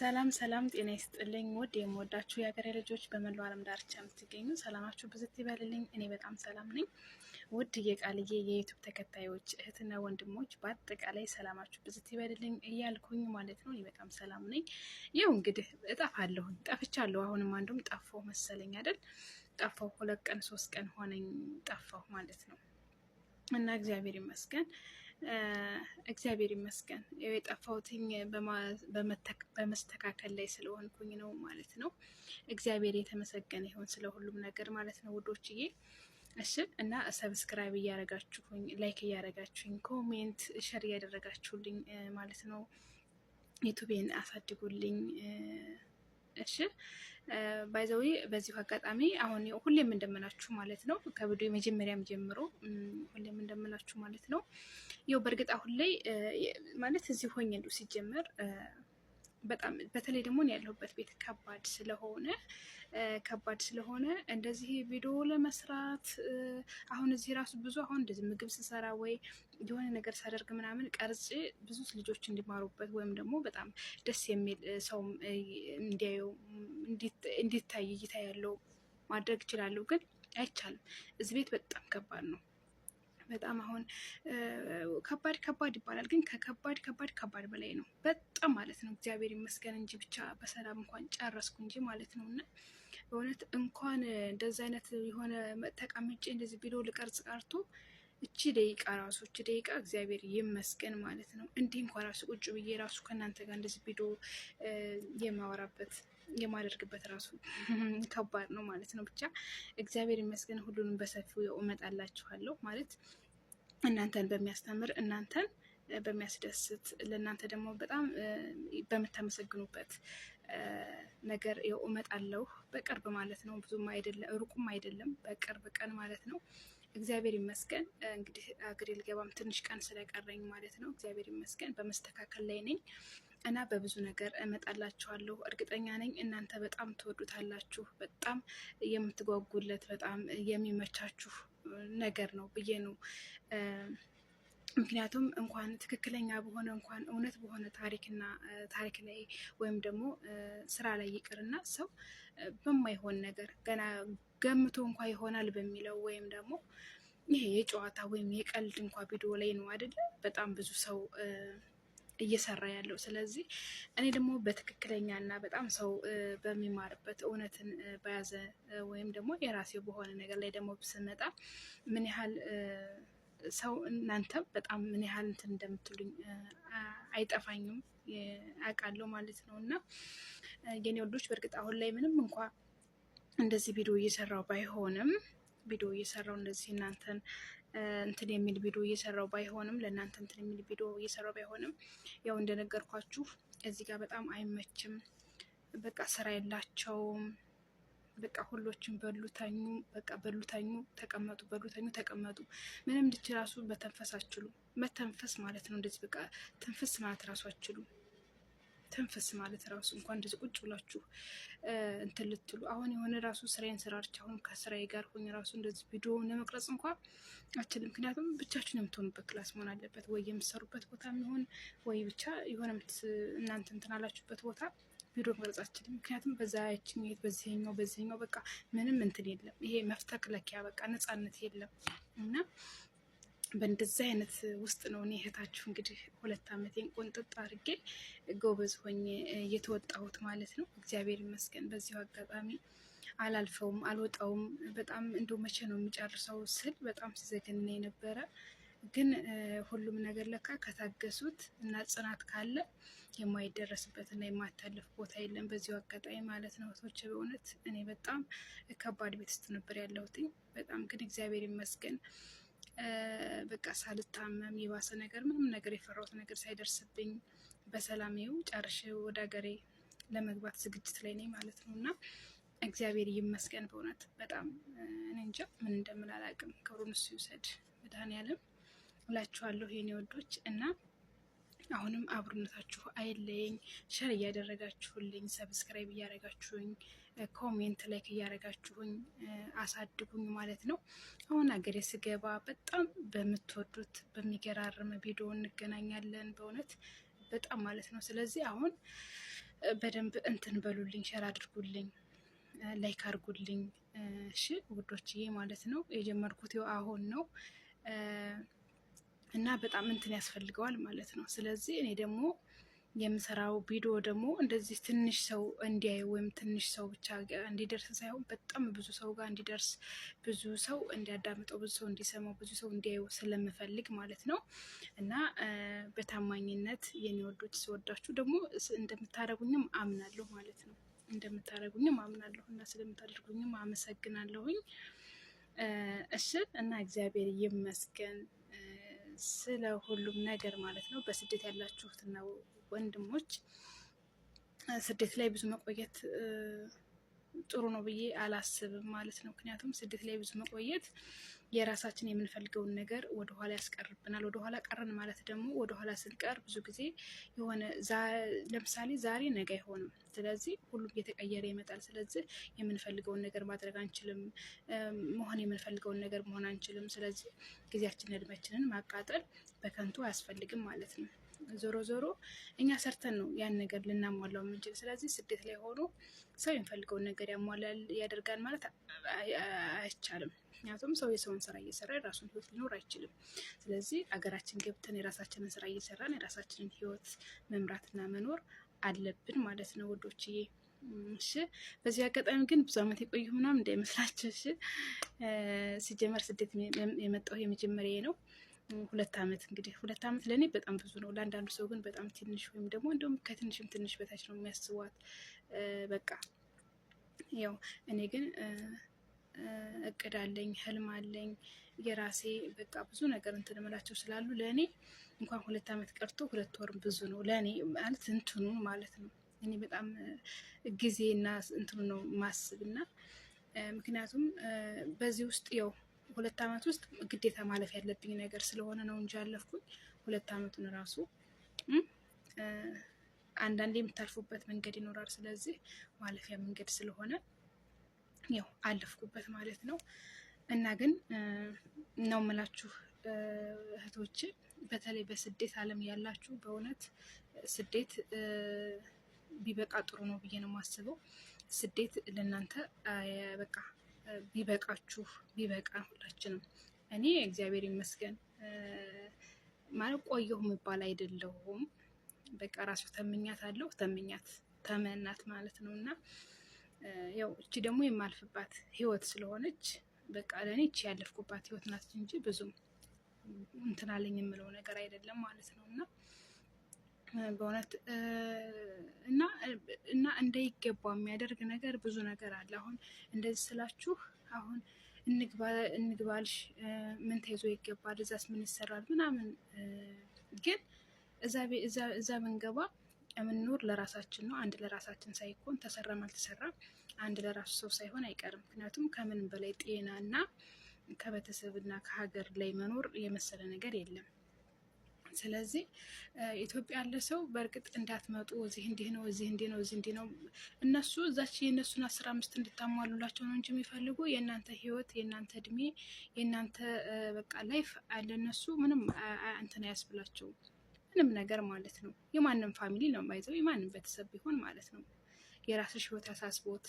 ሰላም ሰላም፣ ጤና ይስጥልኝ ውድ የምወዳችሁ የሀገሬ ልጆች በመላው ዓለም ዳርቻ የምትገኙ ሰላማችሁ ብዝት ይበልልኝ። እኔ በጣም ሰላም ነኝ። ውድ የቃልዬ የዩቱብ ተከታዮች እህትና ወንድሞች በአጠቃላይ ሰላማችሁ ብዝት ይበልልኝ እያልኩኝ ማለት ነው። እኔ በጣም ሰላም ነኝ። ይኸው እንግዲህ ጠፍቻለሁ። አሁንም አንዱም ጠፋሁ መሰለኝ አይደል? ጠፋሁ 2 ቀን 3 ቀን ሆነኝ ጠፋሁ ማለት ነው። እና እግዚአብሔር ይመስገን የጠፋሁትኝ በመስተካከል ላይ ስለሆንኩኝ ነው ማለት ነው። እግዚአብሔር የተመሰገነ ይሁን ስለ ሁሉም ነገር ማለት ነው ውዶችዬ። እሺ እና ሰብስክራይብ እያረጋችሁኝ፣ ላይክ እያረጋችሁኝ፣ ኮሜንት ሸር እያደረጋችሁልኝ ማለት ነው ዩቱቤን አሳድጉልኝ። እሺ ባይዘዊ በዚሁ አጋጣሚ አሁን ሁሌም እንደምላችሁ ማለት ነው ከቪዲዮ መጀመሪያም ጀምሮ ሁሌም እንደምላችሁ ማለት ነው ይኸው በእርግጥ አሁን ላይ ማለት እዚህ ሆኜ ነው ሲጀመር በጣም በተለይ ደግሞ ያለሁበት ቤት ከባድ ስለሆነ እንደዚህ ቪዲዮ ለመስራት አሁን እዚህ ራሱ ብዙ አሁን እንደዚህ ምግብ ስሰራ ወይ የሆነ ነገር ሳደርግ ምናምን ቀርጬ ብዙ ልጆች እንዲማሩበት ወይም ደግሞ በጣም ደስ የሚል ሰው እንዲያዩ እንዲታይ እይታ ያለው ማድረግ እችላለሁ፣ ግን አይቻልም። እዚህ ቤት በጣም ከባድ ነው። በጣም አሁን ከባድ ይባላል፣ ግን ከከባድ በላይ ነው በጣም ማለት ነው። እግዚአብሔር ይመስገን እንጂ ብቻ በሰላም እንኳን ጨረስኩ እንጂ ማለት ነው። እና በእውነት እንኳን እንደዚህ አይነት የሆነ ተቀምጬ እንደዚህ ቪዲዮ ልቀርጽ ቀርቶ እቺ ደቂቃ እግዚአብሔር ይመስገን ማለት ነው። እንዲህ እንኳን ራሱ ቁጭ ብዬ ራሱ ከእናንተ ጋር እንደዚህ ቪዲዮ የማደርግበት ራሱ ከባድ ነው ማለት ነው። ብቻ እግዚአብሔር ይመስገን ሁሉንም በሰፊው እመጣላችኋለሁ ማለት እናንተን በሚያስተምር እናንተን በሚያስደስት ለእናንተ ደግሞ በጣም በምታመሰግኑበት ነገር እመጣለሁ በቅርብ ማለት ነው። ብዙም አይደለም ሩቁም አይደለም፣ በቅርብ ቀን ማለት ነው። እግዚአብሔር ይመስገን እንግዲህ አገሬ ልገባም ትንሽ ቀን ስለቀረኝ ማለት ነው። እግዚአብሔር ይመስገን በመስተካከል ላይ ነኝ እና በብዙ ነገር እመጣላችኋለሁ እርግጠኛ ነኝ። እናንተ በጣም ትወዱታላችሁ፣ በጣም የምትጓጉለት፣ በጣም የሚመቻችሁ ነገር ነው ብዬ ነው። ምክንያቱም እንኳን ትክክለኛ በሆነ እንኳን እውነት በሆነ ታሪክ ላይ ወይም ደግሞ ስራ ላይ ይቅርና ሰው በማይሆን ነገር ገና ገምቶ እንኳ ይሆናል በሚለው ወይም ደግሞ ይሄ የጨዋታ ወይም የቀልድ እንኳ ቪዲዮ ላይ ነው አይደለ በጣም ብዙ ሰው እየሰራ ያለው። ስለዚህ እኔ ደግሞ በትክክለኛ እና በጣም ሰው በሚማርበት እውነትን በያዘ ወይም ደግሞ የራሴው በሆነ ነገር ላይ ደግሞ ስመጣ ምን ያህል ሰው እናንተም በጣም ምን ያህል እንትን እንደምትሉኝ አይጠፋኝም፣ አውቃለሁ ማለት ነው። እና የኔ ወዶች በእርግጥ አሁን ላይ ምንም እንኳ እንደዚህ ቪዲዮ እየሰራው ባይሆንም እንደዚህ እናንተን እንትን የሚል ቪዲዮ እየሰራው ባይሆንም ለእናንተ እንትን የሚል ቪዲዮ እየሰራው ባይሆንም ያው እንደነገርኳችሁ እዚህ ጋር በጣም አይመችም። በቃ ስራ የላቸውም። በቃ ሁሎችም በሉተኙ ተቀመጡ። ምንም እንድትራሱ መተንፈስ ማለት ነው። እንደዚህ በቃ ተንፈስ ማለት ራሱ አትችሉም። ተንፈስ ማለት ራሱ እንኳን እንደዚህ ቁጭ ብላችሁ እንትን ልትሉ አሁን የሆነ ራሱ ስራዬን ስራርቻ አሁን ከስራዬ ጋር ሆኜ ራሱ እንደዚህ ቪዲዮ ለመቅረጽ እንኳን አችልም። ምክንያቱም ብቻችሁን የምትሆኑበት ክላስ መሆን አለበት፣ ወይ የምትሰሩበት ቦታ የሚሆን ወይ ብቻ የሆነ እናንተ እንትን አላችሁበት ቦታ ቪዲዮ መቅረጽ አችልም። ምክንያቱም በዛያችን በዚህኛው በቃ ምንም እንትን የለም። ይሄ መፍተክለኪያ በቃ ነፃነት የለም። እና በእንደዚህ አይነት ውስጥ ነው እኔ እህታችሁ እንግዲህ 2 ዓመቴን ቆንጥጥ አድርጌ ጎበዝ ሆኜ እየተወጣሁት ማለት ነው። እግዚአብሔር ይመስገን። በዚሁ አጋጣሚ አልወጣውም። በጣም እንደው መቼ ነው የሚጨርሰው ስል በጣም ሲዘገንን የነበረ ግን ሁሉም ነገር ለካ ከታገሱት እና ጽናት ካለ የማይደረስበት እና የማታለፍ ቦታ የለም። በዚሁ አጋጣሚ ማለት ነው እህቶቼ፣ በእውነት እኔ በጣም ከባድ ቤት ውስጥ ነበር ያለሁትኝ። በጣም ግን እግዚአብሔር ይመስገን በቃ ሳልታመም የባሰ ነገር ምንም ነገር የፈራሁት ነገር ሳይደርስብኝ በሰላሜው ጨርሼ ወደ ሀገሬ ለመግባት ዝግጅት ላይ ነኝ ማለት ነው። እና እግዚአብሔር ይመስገን በእውነት በጣም እኔ እንጃ ምን እንደምን አላውቅም። ክብሩን እሱ ይውሰድ መድኃኔዓለም እላችኋለሁ የኔ ወዶች። እና አሁንም አብሮነታችሁ አይለየኝ። ሸር እያደረጋችሁልኝ፣ ሰብስክራይብ እያደረጋችሁኝ፣ ኮሜንት ላይክ እያደረጋችሁኝ አሳድጉኝ ማለት ነው። አሁን ሀገሬ ስገባ በጣም በምትወዱት በሚገራርም ቪዲዮ እንገናኛለን በእውነት በጣም ማለት ነው። ስለዚህ አሁን በደንብ እንትን በሉልኝ፣ ሸር አድርጉልኝ፣ ላይክ አድርጉልኝ። እሺ ውዶችዬ ማለት ነው። የጀመርኩት አሁን ነው እና በጣም እንትን ያስፈልገዋል ማለት ነው። ስለዚህ እኔ ደግሞ የምሰራው ቪዲዮ ደግሞ እንደዚህ ትንሽ ሰው እንዲያዩ ወይም ትንሽ ሰው ብቻ እንዲደርስ ሳይሆን በጣም ብዙ ሰው ጋር እንዲደርስ፣ ብዙ ሰው እንዲያዳምጠው፣ ብዙ ሰው እንዲሰማው፣ ብዙ ሰው እንዲያዩ ስለምፈልግ ማለት ነው እና በታማኝነት የኔ ወዶች ስወዳችሁ ደግሞ እንደምታደርጉኝም አምናለሁ ማለት ነው። እንደምታደርጉኝም አምናለሁ እና ስለምታደርጉኝም አመሰግናለሁኝ። እሺ እና እግዚአብሔር ይመስገን ስለ ሁሉም ነገር ማለት ነው። በስደት ያላችሁትና ወንድሞች ስደት ላይ ብዙ መቆየት ጥሩ ነው ብዬ አላስብም ማለት ነው። ምክንያቱም ስደት ላይ ብዙ መቆየት የራሳችን የምንፈልገውን ነገር ወደኋላ ያስቀርብናል። ወደኋላ ቀረን ማለት ደግሞ ወደኋላ ስንቀር ብዙ ጊዜ የሆነ ለምሳሌ ዛሬ ነገ አይሆንም። ስለዚህ ሁሉም እየተቀየረ ይመጣል። ስለዚህ የምንፈልገውን ነገር ማድረግ አንችልም፣ መሆን የምንፈልገውን ነገር መሆን አንችልም። ስለዚህ ጊዜያችንን እድሜያችንን ማቃጠል በከንቱ አያስፈልግም ማለት ነው። ዞሮ ዞሮ እኛ ሰርተን ነው ያን ነገር ልናሟላው የምንችል። ስለዚህ ስደት ላይ ሆኖ ሰው የሚፈልገውን ነገር ያሟላል ያደርጋል ማለት አይቻልም። ምክንያቱም ሰው የሰውን ስራ እየሰራ የራሱን ህይወት ሊኖር አይችልም። ስለዚህ አገራችን ገብተን የራሳችንን ስራ እየሰራን የራሳችንን ህይወት መምራትና መኖር አለብን ማለት ነው ወዶችዬ። እሺ በዚህ አጋጣሚ ግን ብዙ አመት የቆዩ ምናምን እንዳይመስላችሁ። እሺ ሲጀመር ስደት የመጣው የመጀመሪያ ነው። 2 አመት እንግዲህ 2 አመት ለእኔ በጣም ብዙ ነው። ለአንዳንዱ ሰው ግን በጣም ትንሽ ወይም ደግሞ እንደውም ከትንሽም ትንሽ በታች ነው የሚያስቧት። በቃ ያው እኔ ግን እቅድ አለኝ፣ ህልም አለኝ የራሴ በቃ ብዙ ነገር እንትን እምላቸው ስላሉ ለእኔ እንኳን 2 አመት ቀርቶ 2 ወር ብዙ ነው ለእኔ ማለት እንትኑ ማለት ነው። እኔ በጣም ጊዜና እንትኑ ነው ማስብና ምክንያቱም በዚህ ውስጥ ያው 2 አመት ውስጥ ግዴታ ማለፍ ያለብኝ ነገር ስለሆነ ነው እንጂ ያለፍኩኝ 2 አመቱን ራሱ አንዳንዴ የምታልፉበት መንገድ ይኖራል። ስለዚህ ማለፊያ መንገድ ስለሆነ ያው አለፍኩበት ማለት ነው። እና ግን ነው የምላችሁ እህቶች፣ በተለይ በስደት ዓለም ያላችሁ በእውነት ስደት ቢበቃ ጥሩ ነው ብዬ ነው የማስበው። ስደት ለእናንተ በቃ ቢበቃችሁ ቢበቃ ሁላችንም። እኔ እግዚአብሔር ይመስገን ማለት ቆየሁ የሚባል አይደለሁም። በቃ ራሱ ተመኛት አለው ተመናት ማለት ነው። እና ያው እቺ ደግሞ የማልፍባት ህይወት ስለሆነች በቃ ለእኔ እቺ ያለፍኩባት ህይወት ናት እንጂ ብዙም እንትን አለኝ የምለው ነገር አይደለም ማለት ነው። እና በእውነት እና እንዳይገባ የሚያደርግ ነገር ብዙ ነገር አለ። አሁን እንደዚህ ስላችሁ አሁን እንግባልሽ ምን ተይዞ ይገባል፣ እዛስ ምን ይሰራል ምናምን። ግን እዛ ብንገባ የምንኖር ለራሳችን ነው። አንድ ለራሳችን ሳይሆን ተሰራም አልተሰራም አንድ ለራሱ ሰው ሳይሆን አይቀርም። ምክንያቱም ከምንም በላይ ጤና እና ከቤተሰብና ከሀገር ላይ መኖር የመሰለ ነገር የለም። ስለዚህ ኢትዮጵያ ያለ ሰው በእርግጥ እንዳትመጡ እዚህ እንዲህ ነው እዚህ እንዲህ ነው እዚህ እንዲህ ነው። እነሱ እዛች የእነሱን 15 እንድታሟሉላቸው ነው እንጂ የሚፈልጉ የእናንተ ህይወት፣ የእናንተ እድሜ፣ የእናንተ በቃ ላይፍ አለ እነሱ ምንም እንትን አያስብላቸውም ምንም ነገር ማለት ነው። የማንም ፋሚሊ ነው የማይዘው የማንም ቤተሰብ ቢሆን ማለት ነው። የራስሽ ህይወት አሳስቦት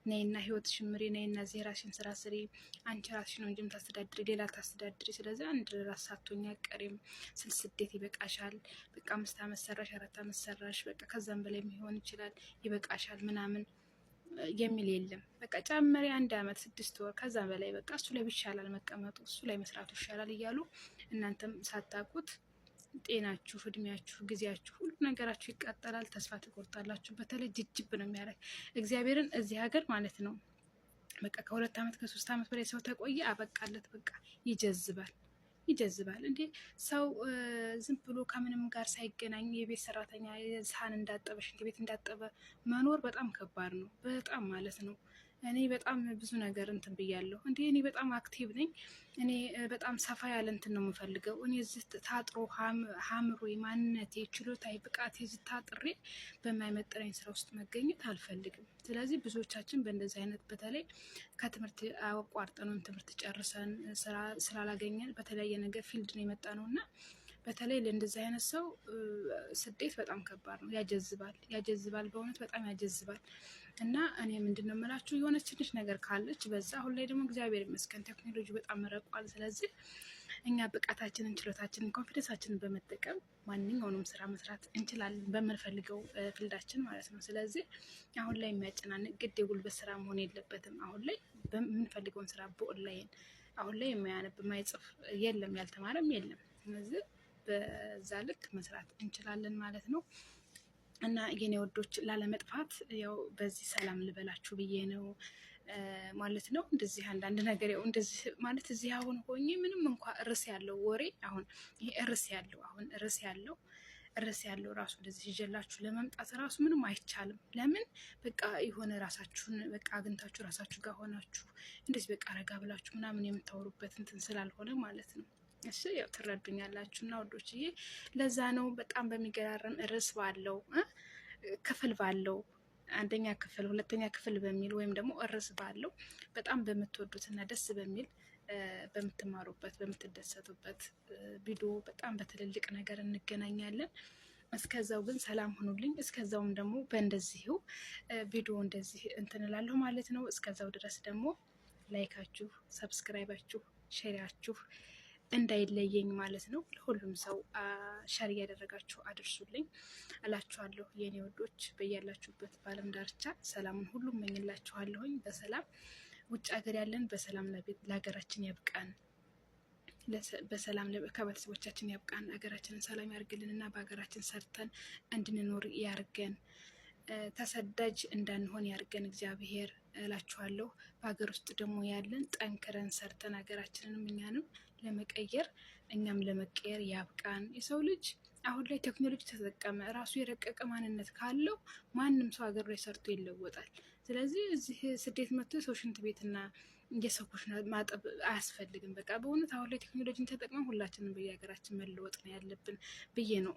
ነይና ህይወትሽ ምሪ፣ ነይና እዚህ ራስሽን ስራ ስሪ፣ አንቺ ራስሽ ነው እንጂ የምታስተዳድሪ ሌላ ታስተዳድሪ። ስለዚህ አንድ ራስ ሳትሆኚ አትቀሪም። ስደት ይበቃሻል፣ በቃ 5 አመት ሰራሽ 4 አመት ሰራሽ፣ በቃ ከዛም በላይ ሊሆን ይችላል ይበቃሻል ምናምን የሚል የለም። በቃ ጨመሪ 1 አመት 6 ወር ከዛ በላይ በቃ እሱ ላይ ይሻላል መቀመጡ፣ እሱ ላይ መስራቱ ይሻላል እያሉ እናንተም ሳታውቁት ጤናችሁ፣ እድሜያችሁ፣ ጊዜያችሁ ሁሉ ነገራችሁ ይቃጠላል። ተስፋ ትቆርጣላችሁ። በተለይ ጅጅብ ነው የሚያደርግ እግዚአብሔርን እዚህ ሀገር ማለት ነው። በቃ ከ2 አመት ከ3 አመት በላይ ሰው ተቆየ አበቃለት። በቃ ይጀዝባል እንዴ ሰው ዝም ብሎ ከምንም ጋር ሳይገናኝ የቤት ሰራተኛ ሳህን እንዳጠበ ሽንት ቤት እንዳጠበ መኖር በጣም ከባድ ነው። በጣም ማለት ነው። እኔ በጣም ብዙ ነገር እንትን ብያለሁ። እንዴ እኔ በጣም አክቲቭ ነኝ። እኔ በጣም ሰፋ ያለ እንትን ነው የምፈልገው። እኔ እዚህ ታጥሮ ሀምሮ ማንነቴ፣ ችሎታዬ፣ ብቃቴ እዚህ ታጥሬ በማይመጥነኝ ስራ ውስጥ መገኘት አልፈልግም። ስለዚህ ብዙዎቻችን በእንደዚህ አይነት በተለይ ከትምህርት አቋርጠን ትምህርት ጨርሰን ስራ ስላላገኘን በተለያየ ነገር ፊልድ ነው የመጣ ነው እና በተለይ ለእንደዚህ አይነት ሰው ስደት በጣም ከባድ ነው። ያጀዝባል፣ በእውነት በጣም ያጀዝባል። እና እኔ ምንድን ነው የምላችሁ የሆነች ትንሽ ነገር ካለች በዛ። አሁን ላይ ደግሞ እግዚአብሔር ይመስገን ቴክኖሎጂ በጣም ረቋል። ስለዚህ እኛ ብቃታችንን፣ ችሎታችንን፣ ኮንፊደንሳችንን በመጠቀም ማንኛውንም ስራ መስራት እንችላለን፣ በምንፈልገው ፊልዳችን ማለት ነው። ስለዚህ አሁን ላይ የሚያጨናንቅ ግድ የጉልበት ስራ መሆን የለበትም። አሁን ላይ በምንፈልገውን ስራ በኦንላይን አሁን ላይ የማያነብ የማይጽፍ የለም፣ ያልተማረም የለም። ስለዚህ በዛ ልክ መስራት እንችላለን ማለት ነው። እና የኔ ወዶች ላለመጥፋት ያው በዚህ ሰላም ልበላችሁ ብዬ ነው ማለት ነው። እንደዚህ አንዳንድ ነገር ያው እንደዚህ ማለት እዚህ አሁን ሆኜ ምንም እንኳ ርዕስ ያለው ወሬ አሁን ይሄ ርዕስ ያለው ራሱ እንደዚህ ይዤላችሁ ለመምጣት ራሱ ምንም አይቻልም። ለምን በቃ የሆነ ራሳችሁን በቃ አግኝታችሁ ራሳችሁ ጋር ሆናችሁ እንደዚህ በቃ ረጋ ብላችሁ ምናምን የምታወሩበት እንትን ስላልሆነ ማለት ነው። እሺ ያው ትረዱኛላችሁ እና ወዶችዬ፣ ለዛ ነው በጣም በሚገራረም ርዕስ ባለው ክፍል ባለው አንደኛ ክፍል ሁለተኛ ክፍል በሚል ወይም ደግሞ ርዕስ ባለው በጣም በምትወዱት እና ደስ በሚል በምትማሩበት በምትደሰቱበት ቪዲዮ በጣም በትልልቅ ነገር እንገናኛለን። እስከዛው ግን ሰላም ሁኑልኝ። እስከዛውም ደግሞ በእንደዚሁ ቪዲዮ እንደዚህ እንትን እላለሁ ማለት ነው። እስከዛው ድረስ ደግሞ ላይካችሁ፣ ሰብስክራይባችሁ፣ ሼሪያችሁ እንዳይለየኝ ማለት ነው። ለሁሉም ሰው ሸር እያደረጋችሁ አድርሱልኝ እላችኋለሁ። የኔ ወዶች በያላችሁበት በዓለም ዳርቻ ሰላሙን ሁሉ እመኝላችኋለሁኝ። በሰላም ውጭ ሀገር ያለን በሰላም ለሀገራችን ያብቃን፣ በሰላም ከቤተሰቦቻችን ያብቃን፣ ሀገራችንን ሰላም ያርግልን እና በሀገራችን ሰርተን እንድንኖር ያርገን፣ ተሰዳጅ እንዳንሆን ያርገን እግዚአብሔር እላችኋለሁ። በሀገር ውስጥ ደግሞ ያለን ጠንክረን ሰርተን ሀገራችንንም እኛንም ለመቀየር እኛም ለመቀየር ያብቃን። የሰው ልጅ አሁን ላይ ቴክኖሎጂ ተጠቀመ ራሱ የረቀቀ ማንነት ካለው ማንም ሰው ሀገር ላይ ሰርቶ ይለወጣል። ስለዚህ እዚህ ስደት መጥቶ የሰው ሽንት ቤትና የሰው ኩሽና ማጠብ አያስፈልግም። በቃ በእውነት አሁን ላይ ቴክኖሎጂን ተጠቅመን ሁላችንም በየሀገራችን መለወጥ ነው ያለብን ብዬ ነው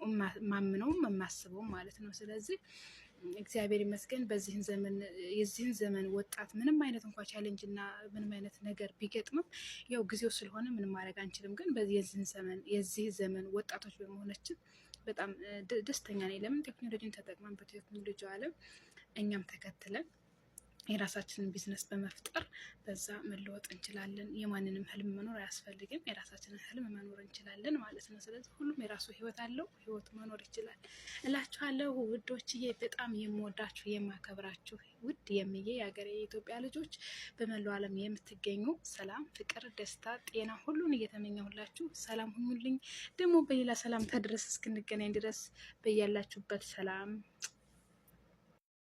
ማምነውም የማስበውም ማለት ነው። ስለዚህ እግዚአብሔር ይመስገን የዚህን ዘመን ወጣት ምንም አይነት እንኳ ቻሌንጅ እና ምንም አይነት ነገር ቢገጥምም ያው ጊዜው ስለሆነ ምንም ማድረግ አንችልም። ግን የዚህ ዘመን ወጣቶች በመሆናችን በጣም ደስተኛ ነኝ። ለምን ቴክኖሎጂን ተጠቅመን በቴክኖሎጂ ዓለም እኛም ተከትለን የራሳችንን ቢዝነስ በመፍጠር በዛ መለወጥ እንችላለን። የማንንም ህልም መኖር አያስፈልግም። የራሳችንን ህልም መኖር እንችላለን ማለት ነው። ስለዚህ ሁሉም የራሱ ህይወት አለው፣ ህይወቱ መኖር ይችላል እላችኋለሁ ውዶችዬ። በጣም የምወዳችሁ የማከብራችሁ ውድ የሀገሬ የኢትዮጵያ ልጆች በመላው ዓለም የምትገኙ ሰላም፣ ፍቅር፣ ደስታ፣ ጤና ሁሉን እየተመኘሁላችሁ ሰላም ሁኑልኝ። ደግሞ በሌላ ሰላም ድረስ እስክንገናኝ ድረስ በያላችሁበት ሰላም